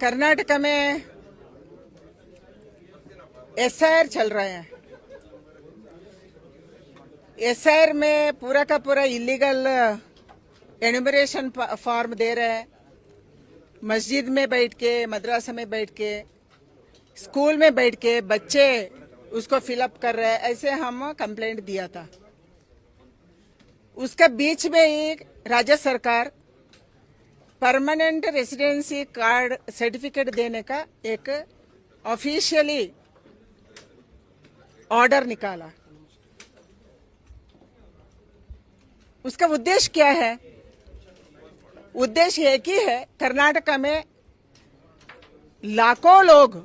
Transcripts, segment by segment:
कर्नाटक में एसआईआर चल रहा है। एसआईआर में पूरा का पूरा इलीगल एनुमरेशन फॉर्म दे रहे हैं। मस्जिद में बैठ के, मदरसा में बैठ के, स्कूल में बैठ के बच्चे उसको फिलअप कर रहे हैं। ऐसे हम कंप्लेंट दिया था। उसके बीच में ही राज्य सरकार परमानेंट रेसिडेंसी कार्ड सर्टिफिकेट देने का एक ऑफिशियली ऑर्डर निकाला। उसका उद्देश्य क्या है? उद्देश्य एक ही है। कर्नाटक में लाखों लोग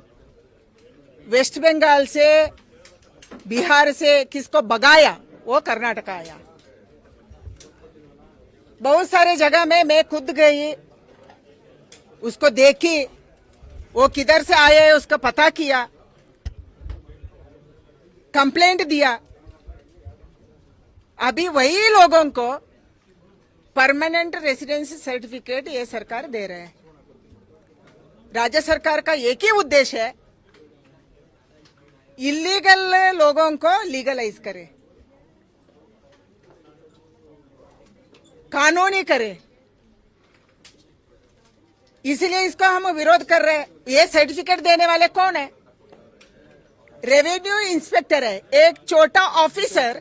वेस्ट बंगाल से, बिहार से किसको भगाया, वो कर्नाटक आया। बहुत सारे जगह में मैं खुद गई, उसको देखी, वो किधर से आए है उसका पता किया, कंप्लेंट दिया। अभी वही लोगों को परमानेंट रेसिडेंसी सर्टिफिकेट ये सरकार दे रहे हैं। राज्य सरकार का एक ही उद्देश्य है, इलीगल लोगों को लीगलाइज करे, कानूनी करे। इसलिए इसको हम विरोध कर रहे हैं। ये सर्टिफिकेट देने वाले कौन है? रेवेन्यू इंस्पेक्टर है। एक छोटा ऑफिसर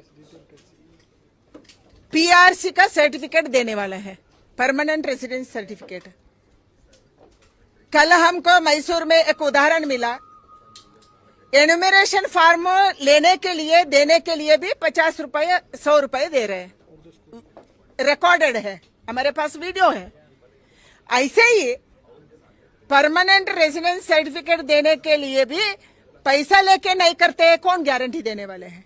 पीआरसी का सर्टिफिकेट देने वाला है, परमानेंट रेसिडेंस सर्टिफिकेट। कल हमको मैसूर में एक उदाहरण मिला। एनुमरेशन फॉर्म लेने के लिए, देने के लिए भी 50 रुपए, 100 रुपए दे रहे हैं। रिकॉर्डेड है, हमारे पास वीडियो है। ऐसे ही परमानेंट रेसिडेंस सर्टिफिकेट देने के लिए भी पैसा लेके नहीं करते हैं। कौन गारंटी देने वाले हैं?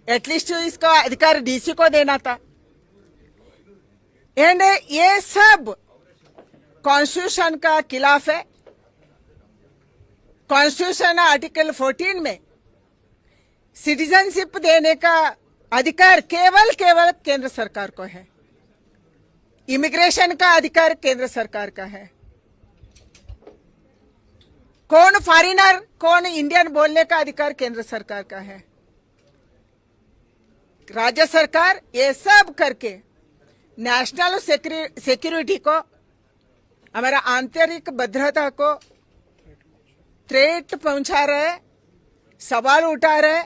एटलीस्ट इसका अधिकार डीसी को देना था। एंड ये सब कॉन्स्टिट्यूशन का खिलाफ है। कॉन्स्टिट्यूशन आर्टिकल 14 में सिटीजनशिप देने का अधिकार केवल केंद्र सरकार को है। इमिग्रेशन का अधिकार केंद्र सरकार का है। कौन फॉरेनर, कौन इंडियन बोलने का अधिकार केंद्र सरकार का है। राज्य सरकार ये सब करके नेशनल सिक्योरिटी को, हमारा आंतरिक भद्रता को थ्रेट पहुंचा रहे, सवाल उठा रहे।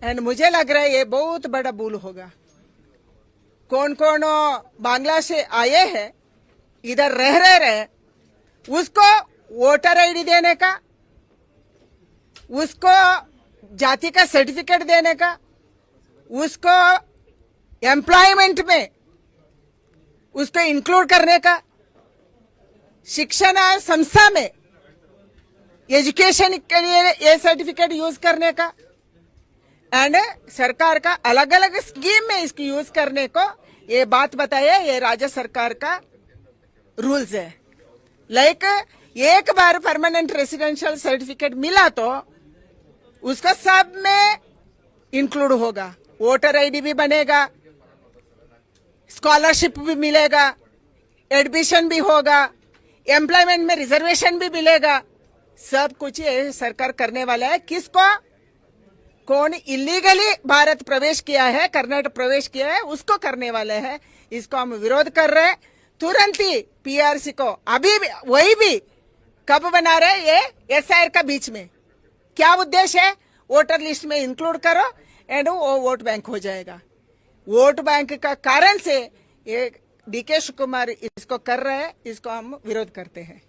एंड मुझे लग रहा है ये बहुत बड़ा भूल होगा। कौन कौन बांग्ला से आए हैं, इधर रह रहे, उसको वोटर आईडी देने का, उसको जाति का सर्टिफिकेट देने का, उसको एम्प्लॉयमेंट में उसको इंक्लूड करने का, शिक्षण संस्था में एजुकेशन के लिए ये सर्टिफिकेट यूज करने का, एंड सरकार का अलग अलग स्कीम में इसको यूज करने को ये बात बताया। ये राज्य सरकार का रूल्स है। लाइक एक बार परमानेंट रेसिडेंशियल सर्टिफिकेट मिला तो उसका सब में इंक्लूड होगा। वोटर आईडी भी बनेगा, स्कॉलरशिप भी मिलेगा, एडमिशन भी होगा, एम्प्लॉयमेंट में रिजर्वेशन भी मिलेगा। सब कुछ ये सरकार करने वाला है। किसको? कौन इलीगली भारत प्रवेश किया है, कर्नाटक प्रवेश किया है, उसको करने वाले हैं। इसको हम विरोध कर रहे हैं। तुरंत ही पीआरसी को अभी भी, वही भी कब बना रहे? ये एसआईआर का बीच में क्या उद्देश्य है? वोटर लिस्ट में इंक्लूड करो एंड वो वोट बैंक हो जाएगा। वोट बैंक का कारण से ये डीके शिव कुमार इसको कर रहे हैं। इसको हम विरोध करते हैं।